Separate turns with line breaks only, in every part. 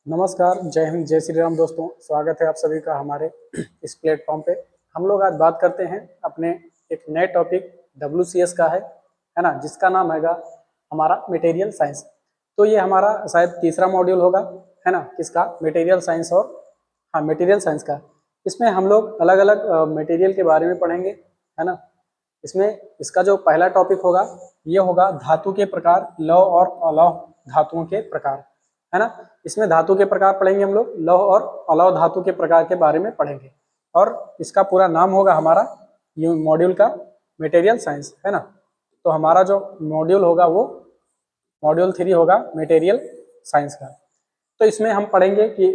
नमस्कार, जय हिंद, जय श्री राम दोस्तों। स्वागत है आप सभी का हमारे इस प्लेटफॉर्म पे। हम लोग आज बात करते हैं अपने एक नए टॉपिक WCS का है ना, जिसका नाम हैगा हमारा मटेरियल साइंस। तो ये हमारा शायद तीसरा मॉड्यूल होगा, है ना, किसका? Material science. और हाँ, मटेरियल साइंस का। इसमें हम लोग अलग अलग मटेरियल के बारे में पढ़ेंगे, है ना। इसमें इसका जो पहला टॉपिक होगा ये होगा धातु के प्रकार, लौह और अलौह धातुओं के प्रकार, है ना। इसमें धातु के प्रकार पढ़ेंगे हम लोग, लौह और अलौह धातु के प्रकार के बारे में पढ़ेंगे। और इसका पूरा नाम होगा हमारा ये मॉड्यूल का मटेरियल साइंस, है ना। तो हमारा जो मॉड्यूल होगा वो मॉड्यूल 3 होगा मटेरियल साइंस का। तो इसमें हम पढ़ेंगे कि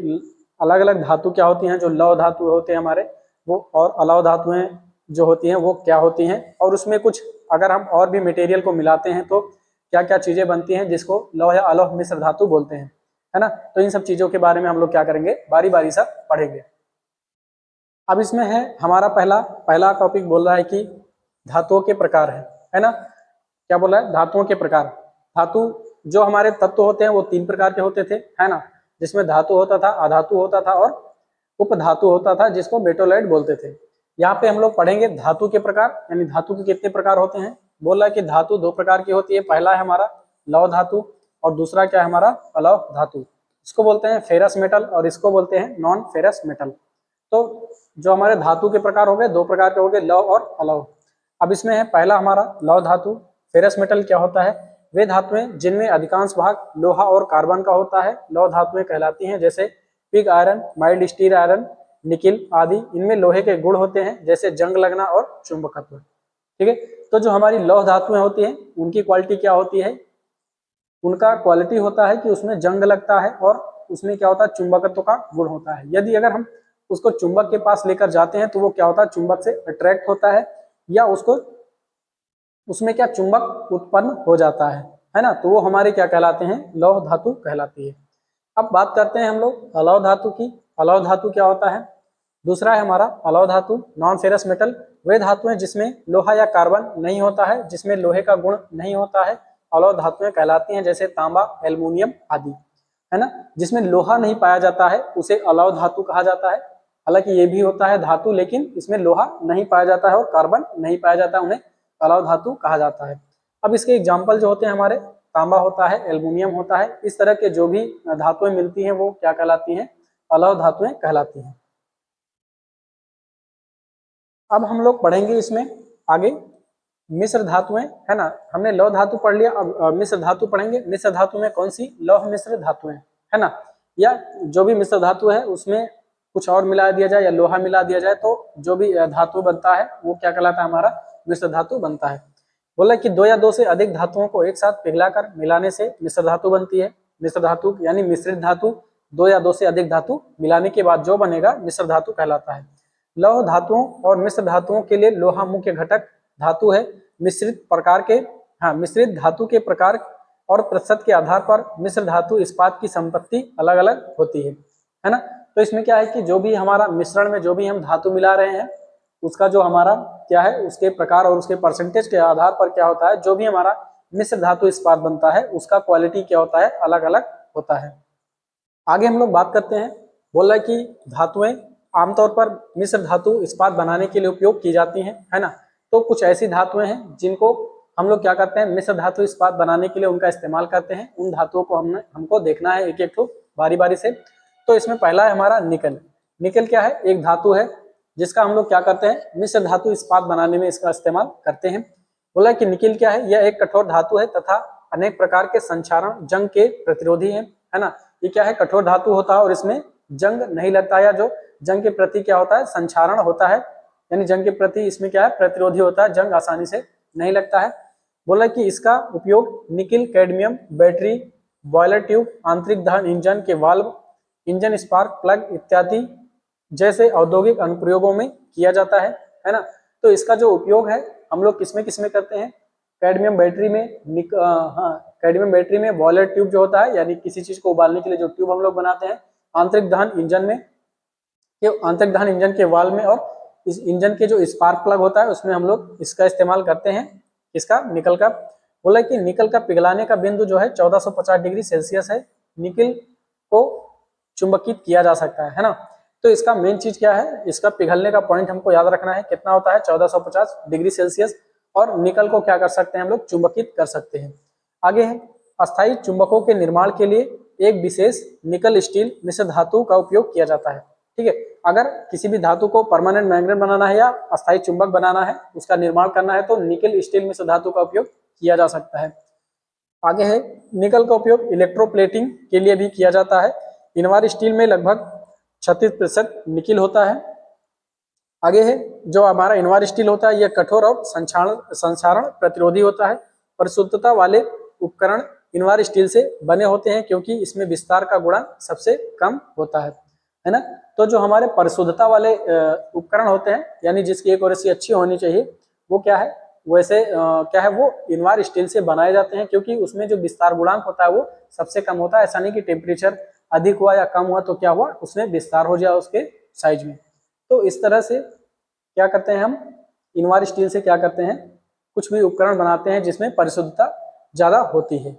अलग अलग धातु क्या होती हैं, जो लौह धातु होते हैं हमारे वो, और अलौह धातुएं जो होती हैं वो क्या होती हैं, और उसमें कुछ अगर हम और भी मटेरियल को मिलाते हैं तो क्या क्या चीजें बनती हैं, जिसको लौह या अलौह मिश्र धातु बोलते हैं, है ना। तो इन सब चीजों के बारे में हम लोग क्या करेंगे, बारी बारी से पढ़ेंगे। अब इसमें है हमारा पहला टॉपिक बोल रहा है कि धातुओं के प्रकार है ना। क्या बोला है? धातुओं के प्रकार। धातु जो हमारे तत्व होते हैं वो 3 प्रकार के होते थे, है ना, जिसमें धातु होता था, अधातु होता था और उपधातु होता था, जिसको मेटोलाइट बोलते थे। यहाँ पे हम लोग पढ़ेंगे धातु के प्रकार, यानी धातु के कितने प्रकार होते हैं। बोला है कि धातु 2 प्रकार की होती है। पहला है हमारा लौह धातु और दूसरा क्या है हमारा अलौह धातु। इसको बोलते हैं फेरस मेटल और इसको बोलते हैं नॉन फेरस मेटल। तो जो हमारे धातु के प्रकार हो गए, 2 प्रकार के हो गए, लौह और अलौह। अब इसमें है पहला हमारा लौह धातु। फेरस मेटल क्या होता है? वे धातुएं जिनमें अधिकांश भाग लोहा और कार्बन का होता है, लौह धातुएं कहलाती हैं। जैसे pig iron, mild steel iron, nickel आदि। इनमें लोहे के गुण होते हैं, जैसे जंग लगना और चुंबकत्व। ठीक है। तो जो हमारी लौह धातुएं होती हैं उनकी क्वालिटी क्या होती है? उनका क्वालिटी होता है कि उसमें जंग लगता है और उसमें क्या होता है, चुंबकत्व का गुण होता है। यदि अगर हम उसको चुंबक के पास लेकर जाते हैं तो वो क्या होता है, चुंबक से अट्रैक्ट होता है, या उसको उसमें क्या चुंबक उत्पन्न हो जाता है ना। तो वो हमारे क्या कहलाते हैं, लौह धातु कहलाती है। अब बात करते हैं हम लोग अलौह धातु की। अलौह धातु क्या होता है? दूसरा है हमारा अलौह धातु नॉन फेरस मेटल। वे धातुएं जिसमें लोहा या कार्बन नहीं होता है, जिसमें लोहे का गुण नहीं होता है, अलौह धातुएं कहलाती हैं। जैसे तांबा, एल्युमिनियम आदि, है ना। जिसमें लोहा नहीं पाया जाता है उसे अलौह धातु कहा जाता है। हालांकि ये भी होता है धातु, लेकिन इसमें लोहा नहीं पाया जाता है और कार्बन नहीं पाया जाता है, उन्हें अलौह धातु कहा जाता है। अब इसके एग्जाम्पल जो होते हैं हमारे, तांबा होता है, एल्युमिनियम होता है। इस तरह के जो भी धातुएं मिलती हैं वो क्या कहलाती हैं, अलौह धातुएं कहलाती हैं। अब हम लोग पढ़ेंगे इसमें आगे मिश्र धातुएं, है ना। हमने लौह धातु पढ़ लिया, अब मिश्र धातु पढ़ेंगे। मिश्र धातु में कौन सी? लौह मिश्र धातुएं, है ना। या जो भी मिश्र धातु है उसमें कुछ और मिला दिया जाए या लोहा मिला दिया जाए तो जो भी धातु बनता है वो क्या कहलाता है, हमारा मिश्र धातु बनता है। बोला कि 2 या 2 से अधिक धातुओं को एक साथ पिघलाकर मिलाने से मिश्र धातु बनती है। मिश्र धातु यानी मिश्रित धातु, 2 या 2 से अधिक धातु मिलाने के बाद जो बनेगा मिश्र धातु कहलाता है। लौह धातुओं और मिश्र धातुओं के लिए लोहा मुख्य घटक धातु है। मिश्रित प्रकार के मिश्रित धातु के प्रकार और प्रतिशत के आधार पर मिश्र धातु इस्पात की संपत्ति अलग अलग होती है ना। तो इसमें क्या है कि जो भी हमारा मिश्रण में जो भी हम धातु मिला रहे हैं उसका जो हमारा क्या है, उसके प्रकार और उसके परसेंटेज के आधार पर क्या होता है, जो भी हमारा मिश्र धातु इस्पात बनता है उसका क्वालिटी क्या होता है, अलग अलग होता है। आगे हम लोग बात करते हैं। बोल रहा है कि धातुएं आमतौर पर मिश्र धातु इस्पात बनाने के लिए उपयोग की जाती हैं, है ना। तो कुछ ऐसी धातुएं हैं जिनको हम लोग क्या करते हैं, मिश्र धातु इस्पात बनाने के लिए उनका इस्तेमाल करते हैं। उन धातुओं को हमको देखना है एक एक ठो बारी बारी से। तो इसमें पहला है हमारा निकल। निकल क्या है? एक धातु है जिसका हम लोग क्या करते हैं, मिश्र धातु इस्पात बनाने में इसका इस्तेमाल करते हैं। बोला कि निकल क्या है? यह एक कठोर धातु है तथा अनेक प्रकार के संक्षारण जंग के प्रतिरोधी है ना। ये क्या है? कठोर धातु होता है और इसमें जंग नहीं लगता, या जो जंग के प्रति क्या होता है, संक्षारण होता है, यानी जंग के प्रति इसमें क्या है, प्रतिरोधी होता है, जंग आसानी से नहीं लगता है। बोला कि इसका उपयोग nickel, cadmium, battery, boiler tube, आंतरिक दहन इंजन के वाल्व, इंजन स्पार्क प्लग इत्यादि जैसे औद्योगिक अनुप्रयोगों में किया जाता है ना। तो इसका जो उपयोग है हम लोग किसमें किसमें करते हैं? कैडमियम बैटरी में, कैडमियम बैटरी में, बॉयलर ट्यूब जो होता है यानी किसी चीज को उबालने के लिए जो ट्यूब हम लोग बनाते हैं, आंतरिक दहन इंजन में, आंतरिक दहन इंजन के वाल्व में, और इस इंजन के जो स्पार्क प्लग होता है उसमें हम लोग इसका इस्तेमाल करते हैं। इसका निकल का। बोला कि निकल का पिघलाने का बिंदु जो है 1450 डिग्री सेल्सियस है। निकल को चुंबकित किया जा सकता है ना। तो इसका मेन चीज क्या है, इसका पिघलने का पॉइंट हमको याद रखना है, कितना होता है 1450 डिग्री सेल्सियस। और निकल को क्या कर सकते हैं हम लोग, चुंबकित कर सकते हैं। आगे है, अस्थायी चुंबकों के निर्माण के लिए एक विशेष निकल स्टील मिश्र धातु का उपयोग किया जाता है। ठीक है, अगर किसी भी धातु को परमानेंट मैग्नेट बनाना है या अस्थायी चुंबक बनाना है, उसका निर्माण करना है, तो निकल स्टील मिश्र धातु का उपयोग किया जा सकता है। आगे है, निकल का उपयोग इलेक्ट्रोप्लेटिंग के लिए भी किया जाता है। इनवार स्टील में लगभग 36% निकिल होता है। आगे है, जो हमारा इनवार स्टील होता है, यह कठोर और संक्षारण प्रतिरोधी होता है। परिशुद्धता वाले उपकरण इनवार स्टील से बने होते हैं क्योंकि इसमें विस्तार का गुणांक सबसे कम होता है ना। तो जो हमारे परिशुद्धता वाले उपकरण होते हैं, यानी जिसकी एक्यूरेसी अच्छी होनी चाहिए, वो क्या है, वैसे क्या है, वो इनवार स्टील से बनाए जाते हैं क्योंकि उसमें जो विस्तार गुणांक होता है वो सबसे कम होता है। ऐसा नहीं कि टेम्परेचर अधिक हुआ या कम हुआ तो क्या हुआ, उसमें विस्तार हो जाए उसके साइज में। तो इस तरह से क्या करते हैं हम, इनवार स्टील से क्या करते हैं, कुछ भी उपकरण बनाते हैं जिसमें परिशुद्धता ज्यादा होती है।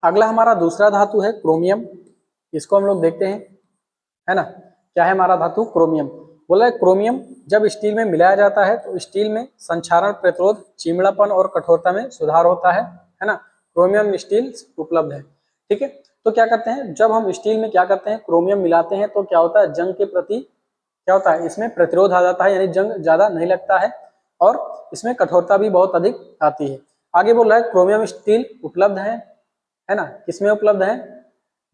अगला हमारा दूसरा धातु है क्रोमियम। इसको हम लोग देखते हैं, है ना। क्या है हमारा धातु, क्रोमियम। बोला है क्रोमियम जब स्टील में मिलाया जाता है तो स्टील में संक्षारण प्रतिरोध, चिमड़ापन और कठोरता में सुधार होता है ना। क्रोमियम स्टील उपलब्ध है। ठीक है, तो क्या करते हैं, जब हम स्टील में क्या करते हैं, क्रोमियम मिलाते हैं तो क्या होता है, जंग के प्रति क्या होता है, इसमें प्रतिरोध आ जाता है, यानी जंग ज्यादा नहीं लगता है और इसमें कठोरता भी बहुत अधिक आती है। आगे बोल रहा है क्रोमियम स्टील उपलब्ध है ना, किसमें उपलब्ध है,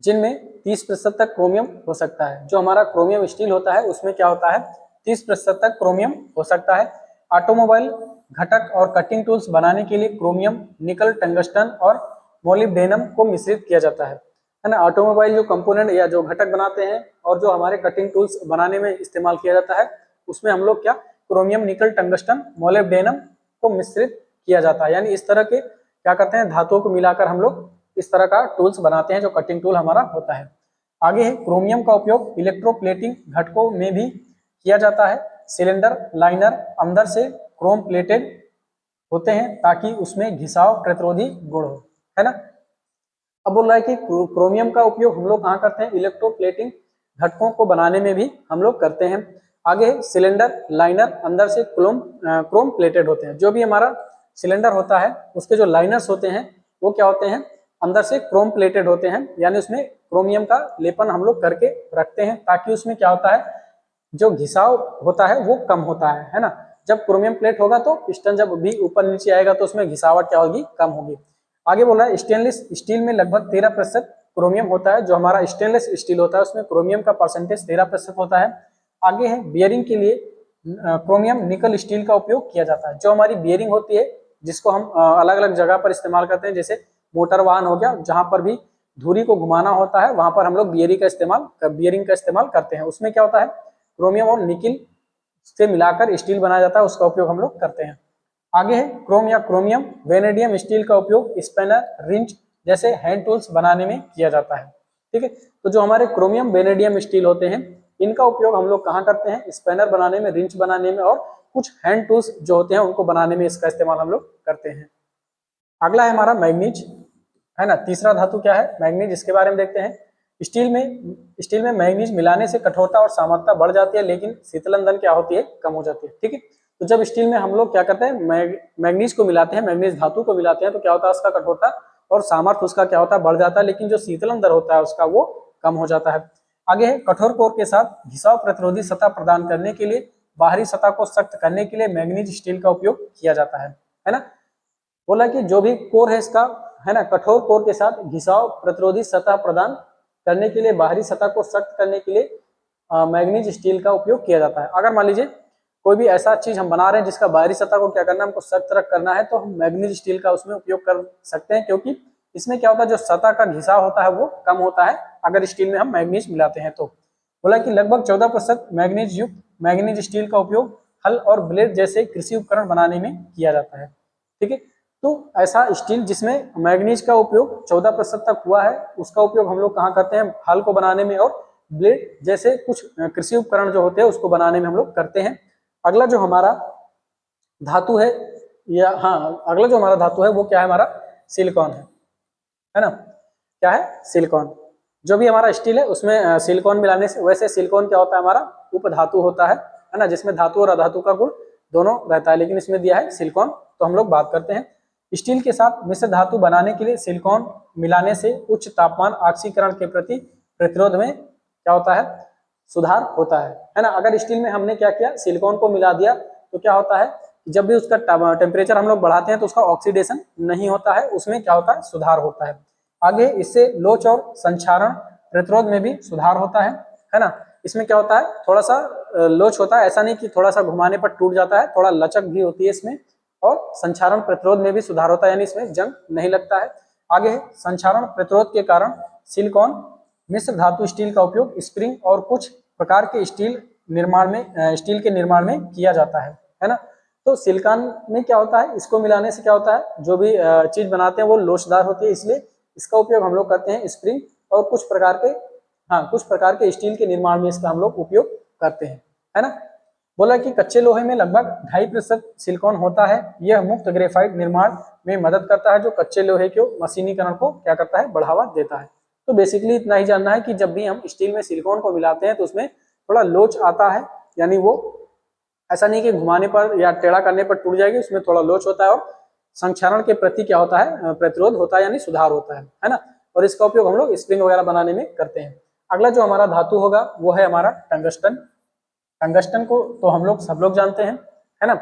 जिनमें 30% तक क्रोमियम हो सकता है। जो हमारा क्रोमियम स्टील होता है उसमें क्या होता है, 30% तक क्रोमियम हो सकता है। ऑटोमोबाइल घटक और कटिंग टूल्स बनाने के लिए क्रोमियम, निकल, टंगस्टन और मोलिब्डेनम को मिश्रित किया जाता है ना। ऑटोमोबाइल जो कंपोनेंट या जो घटक बनाते हैं और जो हमारे कटिंग टूल्स बनाने में इस्तेमाल किया जाता है, उसमें हम लोग क्या, क्रोमियम, निकल, टंगस्टन, मोलिब्डेनम को मिश्रित किया जाता है। यानी इस तरह के क्या करते हैं, धातुओं को मिलाकर हम लोग इस तरह का टूल्स बनाते हैं जो कटिंग टूल हमारा होता है। आगे है, क्रोमियम का उपयोग इलेक्ट्रोप्लेटिंग घटकों में भी किया जाता है। सिलेंडर, लाइनर अंदर से क्रोम प्लेटेड होते हैं ताकि उसमें घिसाव प्रतिरोधी गुण हो, है ना। अब बोल रहा है कि क्रोमियम का उपयोग हम लोग कहाँ करते हैं, इलेक्ट्रोप्लेटिंग घटकों को बनाने में भी हम लोग करते हैं। आगे सिलेंडर, लाइनर अंदर से क्रोम प्लेटेड होते हैं। जो भी हमारा सिलेंडर होता है उसके जो लाइनर्स होते हैं वो क्या होते हैं, अंदर से क्रोम प्लेटेड होते हैं, यानी उसमें क्रोमियम का लेपन हम लोग करके रखते हैं ताकि उसमें क्या होता है, जो घिसाव होता है वो कम होता है ना। जब क्रोमियम प्लेट होगा तो पिस्टन जब भी ऊपर नीचे आएगा तो उसमें घिसावट क्या होगी, कम होगी। आगे बोला है स्टेनलेस स्टील में लगभग 13% क्रोमियम होता है। जो हमारा स्टेनलेस स्टील होता है उसमें क्रोमियम का परसेंटेज 13% होता है। आगे है, बियरिंग के लिए क्रोमियम निकल स्टील का उपयोग किया जाता है। जो हमारी बियरिंग होती है जिसको हम अलग अलग जगह पर इस्तेमाल करते हैं, जैसे मोटर वाहन हो गया, जहां पर भी धुरी को घुमाना होता है वहां पर हम लोग बियरिंग का इस्तेमाल करते हैं। उसमें क्या होता है, क्रोमियम और निकिल से मिलाकर स्टील बनाया जाता है, उसका उपयोग हम लोग करते हैं। आगे है, क्रोम या क्रोमियम वेनेडियम स्टील का उपयोग स्पैनर, रिंच जैसे हैंड टूल्स बनाने में किया जाता है। ठीक है, तो जो हमारे क्रोमियम वेनेडियम स्टील होते हैं इनका उपयोग हम लोग कहाँ करते हैं, स्पैनर बनाने में, रिंच बनाने में और कुछ हैंड टूल्स जो होते हैं उनको बनाने में इसका इस्तेमाल हम लोग करते हैं। अगला है हमारा मैग्नीज, है ना। तीसरा धातु क्या है, मैग्नीज। इसके बारे में देखते हैं। स्टील में मैग्नीज मिलाने से कठोरता और सामर्थ्यता बढ़ जाती है, लेकिन शीतलन क्या होती है, कम हो जाती है। ठीक है, तो जब स्टील में हम लोग क्या करते हैं, मैग्नीज को मिलाते हैं, मैग्नीज धातु को मिलाते हैं, तो क्या होता है, उसका कठोरता और सामर्थ्य उसका क्या होता है, बढ़ जाता है, लेकिन जो शीतलन दर होता है उसका वो कम हो जाता है। आगे है, कठोर कोर के साथ घिसाव प्रतिरोधी सतह प्रदान करने के लिए, बाहरी सतह को सख्त करने के लिए मैग्नीज स्टील का उपयोग किया जाता है ना। बोला कि जो भी कोर है इसका, है ना, कठोर कोर के साथ घिसाव प्रतिरोधी सतह प्रदान करने के लिए, बाहरी सतह को सख्त करने के लिए मैग्नीज स्टील का उपयोग किया जाता है। अगर मान लीजिए कोई भी ऐसा चीज हम बना रहे हैं जिसका बाहरी सतह को क्या करना है, हमको सख्त करना है, तो हम मैग्नीज स्टील का उसमें उपयोग कर सकते हैं, क्योंकि इसमें क्या होता है, जो सतह का घिसाव होता है वो कम होता है अगर स्टील में हम मैग्नीज मिलाते हैं तो। बोला कि लगभग 14% मैग्नीज युक्त मैग्नीज स्टील का उपयोग हल और ब्लेड जैसे कृषि उपकरण बनाने में किया जाता है। ठीक है, तो ऐसा स्टील जिसमें मैग्नीज का उपयोग 14% तक हुआ है, उसका उपयोग हम लोग कहाँ करते हैं, हल को बनाने में और ब्लेड जैसे कुछ कृषि उपकरण जो होते हैं उसको बनाने में हम लोग करते हैं। अगला जो हमारा धातु है, या हाँ, अगला जो हमारा धातु है वो क्या है, हमारा सिलिकॉन है ना। क्या है, सिलिकॉन। जो भी हमारा स्टील है उसमें सिलिकॉन मिलाने से, वैसे सिलिकॉन क्या होता है हमारा उपधातु होता है ना, जिसमें धातु और अधातु का गुण दोनों रहता है, लेकिन इसमें दिया है सिलिकॉन। तो हम लोग बात करते हैं स्टील के साथ मिश्र धातु बनाने के लिए सिलिकॉन मिलाने से उच्च तापमान ऑक्सीकरण के प्रति प्रतिरोध में क्या होता है, सुधार होता है ना। अगर स्टील में हमने क्या किया, सिलिकॉन को मिला दिया तो क्या होता है, जब भी उसका टेम्परेचर हम लोग बढ़ाते हैं तो उसका ऑक्सीडेशन नहीं होता है, उसमें क्या होता है, सुधार होता है। आगे इससे लोच और संक्षारण प्रतिरोध में भी सुधार होता है ना। इसमें क्या होता है, थोड़ा सा लोच होता है, ऐसा नहीं कि थोड़ा सा घुमाने पर टूट जाता है, थोड़ा लचक भी होती है इसमें, और संक्षारण प्रतिरोध में भी सुधार होता है, यानी इसमें जंग नहीं लगता है। आगे संक्षारण प्रतिरोध के कारण सिलिकॉन मिश्र धातु स्टील का उपयोग स्प्रिंग और कुछ प्रकार के स्टील के निर्माण में किया जाता है ना। तो सिलिकॉन में क्या होता है, इसको मिलाने से क्या होता है, जो भी चीज बनाते हैं वो लोचदार होती है, इसलिए इसका उपयोग हम लोग करते हैं स्प्रिंग और कुछ प्रकार के स्टील के निर्माण में इसका हम लोग उपयोग करते हैं, है ना। बोला कि कच्चे लोहे में लगभग 2.5% सिलिकॉन होता है, यह मुक्त ग्रेफाइट निर्माण में मदद करता है, जो कच्चे लोहे के मशीनीकरण को क्या करता है, बढ़ावा देता है। तो बेसिकली इतना ही जानना है कि जब भी हम स्टील में सिलिकॉन को मिलाते हैं तो उसमें थोड़ा लोच आता है, यानी वो ऐसा नहीं कि घुमाने पर या टेढ़ा करने पर टूट जाएगी, उसमें थोड़ा लोच होता है, और संक्षारण के प्रति क्या होता है, प्रतिरोध होता है, यानी सुधार होता है ना। और इसका उपयोग हम लोग स्प्रिंग वगैरह बनाने में करते हैं। अगला जो हमारा धातु होगा वो है हमारा टंगस्टन। टंगस्टन को तो हम लोग सब लोग जानते हैं, है ना।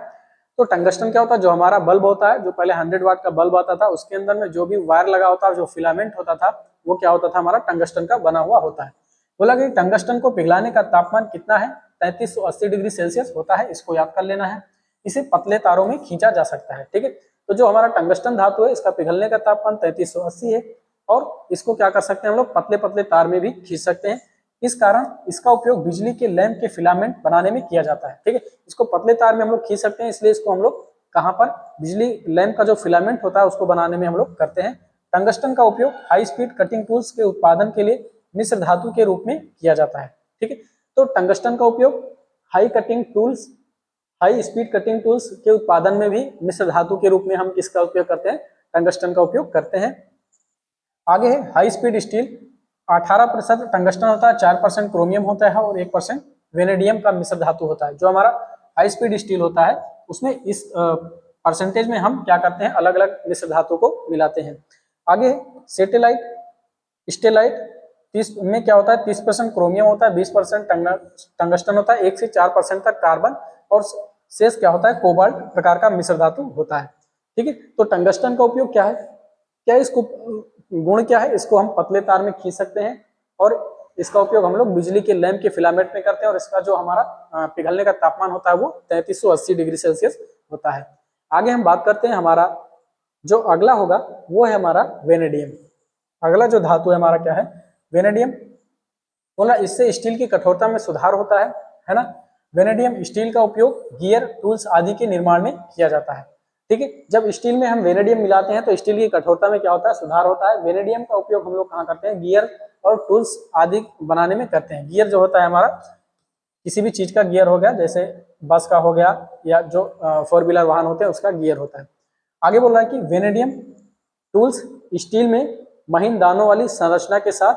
तो टंगस्टन क्या होता है, जो हमारा बल्ब होता है, जो पहले 100 वाट का बल्ब आता था, उसके अंदर में जो भी वायर लगा होता है, जो फिलामेंट होता था, वो क्या होता था, हमारा टंगस्टन का बना हुआ होता है। बोला कि टंगस्टन को पिघलाने का तापमान कितना है, 3380 डिग्री सेल्सियस होता है, इसको याद कर लेना है। इसे पतले तारों में खींचा जा सकता है, ठीक है। तो जो हमारा टंगस्टन धातु है, इसका पिघलने का तापमान 3380 है, और इसको क्या कर सकते हैं हम लोग, पतले पतले तार में भी खींच सकते हैं। इस कारण इसका उपयोग बिजली के लैंप के फिलामेंट बनाने में किया जाता है, ठीक है। इसको पतले तार में हम लोग खींच सकते हैं, इसलिए इसको हम लोग कहाँ पर, बिजली लैंप का जो फिलामेंट होता है उसको बनाने में हम लोग करते हैं। टंगस्टन का उपयोग हाई स्पीड कटिंग टूल्स के उत्पादन के लिए मिश्र धातु के रूप में किया जाता है, ठीक है। तो टंगस्टन का उपयोग हाई स्पीड कटिंग टूल्स के उत्पादन में भी मिश्र धातु के रूप में हम किसका उपयोग करते हैं, टंगस्टन का उपयोग करते हैं। आगे है हाई स्पीड स्टील, 18% टंगस्टन होता है, 4% क्रोमियम होता है और 1% वेनेडियम का मिश्र धातु होता है। जो हमारा हाई स्पीड स्टील होता है उसमें इस परसेंटेज में हम क्या करते हैं, अलग अलग मिश्र धातु को मिलाते हैं। आगे स्टेलाइट 30 में क्या होता है, 30% क्रोमियम होता है, 20% टंगस्टन होता है, 1 से 4% तक कार्बन, और शेष क्या होता है, कोबाल्ट प्रकार का मिश्र धातु होता है, ठीक है। तो टंगस्टन का उपयोग क्या है, क्या इसको गुण क्या है, इसको हम पतले तार में खींच सकते हैं, और इसका उपयोग हम लोग बिजली के लैंप के फिलामेंट में करते हैं, और इसका जो हमारा पिघलने का तापमान होता है वो 3380 डिग्री सेल्सियस होता है। आगे हम बात करते हैं, हमारा जो अगला होगा वो है हमारा वेनेडियम। अगला जो धातु है हमारा क्या है, वेनेडियम। बोला इससे स्टील की कठोरता में सुधार होता है ना। वेनेडियम स्टील का उपयोग गियर, टूल्स आदि के निर्माण में किया जाता है, ठीक है। जब स्टील में हम वेनेडियम मिलाते हैं तो स्टील की कठोरता में क्या होता है, सुधार होता है। वेनेडियम का उपयोग हम लोग कहाँ करते हैं, गियर और टूल्स आदि बनाने में करते हैं। गियर जो होता है हमारा, किसी भी चीज का गियर हो गया, जैसे बस का हो गया, या जो 4 व्हीलर वाहन होते हैं उसका गियर होता है। आगे बोल रहा है कि वेनेडियम टूल्स स्टील में महीन दानों वाली संरचना के साथ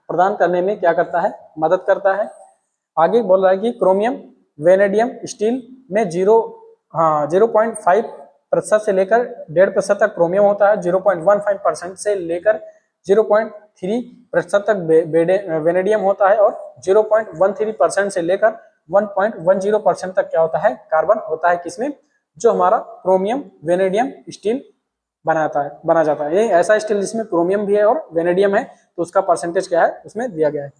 प्रदान करने में क्या करता है, मदद करता है। आगे बोल रहा है कि क्रोमियम वेनेडियम स्टील में 0.5% से लेकर 1.5% तक क्रोमियम होता है, 0.15% से लेकर 0.3% तक वेनेडियम होता है, और 0.13% से लेकर 1.10% तक क्या होता है, कार्बन होता है। किसमें, जो हमारा क्रोमियम वेनेडियम स्टील बना जाता है। ये ऐसा स्टील जिसमें क्रोमियम भी है और वेनेडियम है, तो उसका परसेंटेज क्या है उसमें दिया गया है।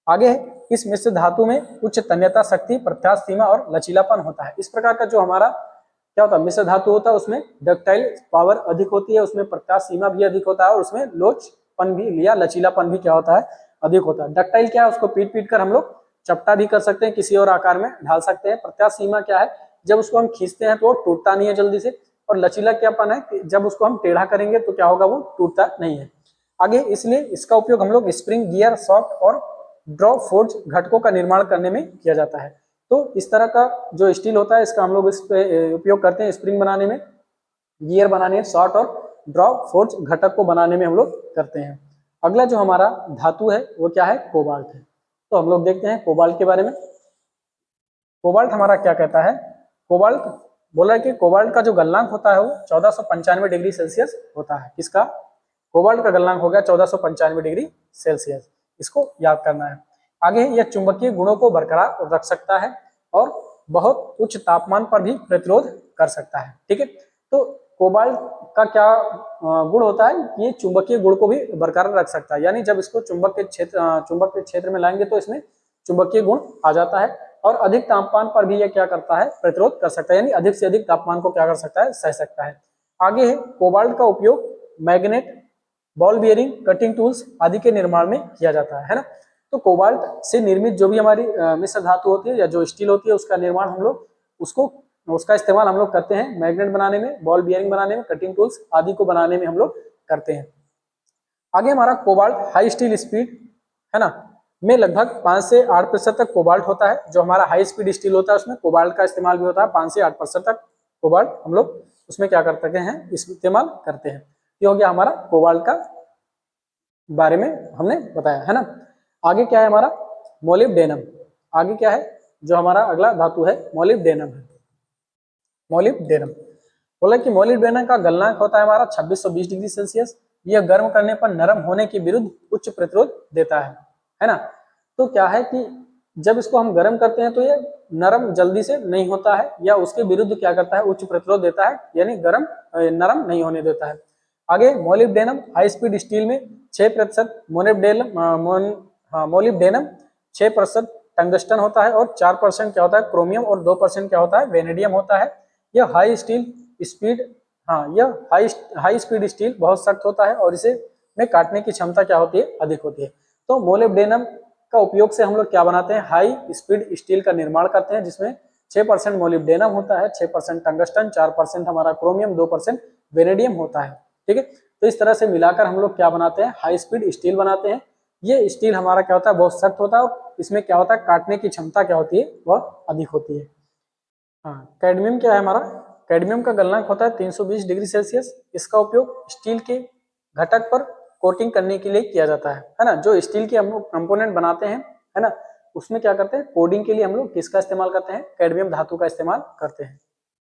आगे है, इस मिश्र धातु में उच्च तन्यता शक्ति, प्रत्यास्थ सीमा और लचीलापन होता है। इस प्रकार का जो हमारा क्या होता है, मिश्र धातु होता है, उसमें डक्टाइल पावर अधिक होती है, उसमें प्रत्यास्थ सीमा भी अधिक होता है, और उसमें लोचपन भी या लचीलापन भी क्या होता है, अधिक होता है। डक्टाइल क्या है, उसको पीट कर हम लोग चपटा भी कर सकते हैं, किसी और आकार में ढाल सकते हैं। प्रत्यास्थ सीमा क्या है, जब उसको हम खींचते हैं तो वो टूटता नहीं है जल्दी से। और लचीला क्यापन है कि जब उसको हम टेढ़ा करेंगे तो क्या होगा, वो टूटता नहीं है। आगे इसलिए इसका उपयोग हम लोग स्प्रिंग, गियर, सॉफ्ट और ड्रॉ फोर्ज घटकों का निर्माण करने में किया जाता है। तो इस तरह का जो स्टील होता है इसका हम लोग इस पे उपयोग करते हैं स्प्रिंग बनाने में, गियर बनाने में, शॉर्ट और ड्रॉ फोर्ज घटक को बनाने में हम लोग करते हैं। अगला जो हमारा धातु है वो क्या है, कोबाल्ट है। तो हम लोग देखते हैं कोबाल्ट के बारे में। कोबाल्ट हमारा क्या कहता है, कोबाल्ट बोला है कि कोबाल्ट का जो गलनांक होता है वो 1495 डिग्री सेल्सियस होता है। किसका, कोबाल्ट का गलनांक हो गया 1495 डिग्री सेल्सियस, इसको याद करना है। आगे यह चुंबकीय गुणों को बरकरार रख सकता है और बहुत उच्च तापमान पर भी प्रतिरोध कर सकता है। ठीक है, तो कोबाल्ट का क्या गुण होता है, ये चुंबकीय गुण को भी बरकरार रख सकता है, यानी जब इसको चुंबक के क्षेत्र में लाएंगे तो इसमें चुंबकीय गुण आ जाता है और अधिक तापमान पर भी यह क्या करता है, प्रतिरोध कर सकता है, यानी अधिक से अधिक तापमान को क्या कर सकता है, सह सकता है। आगे है कोबाल्ट का उपयोग magnet, ball bearing, cutting tools आदि के निर्माण में किया जाता है ना। तो कोबाल्ट से निर्मित जो भी हमारी मिश्र धातु होती है या जो स्टील होती है उसका निर्माण हम लोग उसका इस्तेमाल हम लोग करते हैं मैग्नेट बनाने में, बॉल बियरिंग बनाने में, कटिंग टूल्स आदि को बनाने में हम लोग करते हैं। आगे हमारा कोबाल्ट हाई स्टील स्पीड है ना में लगभग 5 से 8% तक कोबाल्ट होता है। जो हमारा हाई स्पीड स्टील होता है उसमें कोबाल्ट का इस्तेमाल भी होता है, 5 से 8% तक कोबाल्ट हम लोग उसमें क्या करते हैं, इस्तेमाल करते हैं। ये हो गया हमारा कोबाल्ट का बारे में हमने बताया है ना। आगे क्या है हमारा, मोलिब्डेनम। आगे क्या है जो हमारा अगला धातु है, मोलिब्डेनम है। मोलिब्डेनम बोला कि मोलिब्डेनम का गलनांक होता है हमारा 2620 डिग्री सेल्सियस। यह गर्म करने पर नरम होने के विरुद्ध उच्च प्रतिरोध देता है ना। तो क्या है कि जब इसको हम गर्म करते हैं तो ये नरम जल्दी से नहीं होता है या उसके विरुद्ध क्या करता है, उच्च प्रतिरोध देता है, यानी नरम नहीं होने देता है। आगे मोलिब्डेनम हाई स्पीड स्टील में 6% मोलिब्डेनम 6% टंगस्टन होता है और 4% क्या होता है, क्रोमियम और 2% क्या होता है, वेनेडियम होता है। यह हाई स्पीड स्टील बहुत सख्त होता है और इसे में काटने की क्षमता क्या होती है, अधिक होती है। तो मोलिब्डेनम का उपयोग से हम लोग क्या बनाते हैं, हाई स्पीड स्टील का निर्माण करते हैं जिसमें 6% मोलिब्डेनम होता है, 6% टंगस्टन, 4% हमारा क्रोमियम, 2% वेनेडियम होता है। ठीक है, तो इस तरह से मिलाकर हम लोग क्या बनाते हैं, हाई स्पीड स्टील बनाते हैं। ये स्टील हमारा क्या होता है, बहुत सख्त होता है और इसमें क्या होता है, काटने की क्षमता क्या होती है, वह अधिक होती है। हाँ, कैडमियम क्या है हमारा, कैडमियम का गलनांक होता है 320 डिग्री सेल्सियस। इसका उपयोग स्टील के घटक पर कोटिंग करने के लिए किया जाता है ना। जो स्टील के हम लोग कंपोनेंट बनाते हैं है ना, उसमें क्या करते हैं, कोडिंग के लिए हम लोग किसका इस्तेमाल करते हैं, कैडमियम धातु का इस्तेमाल करते हैं।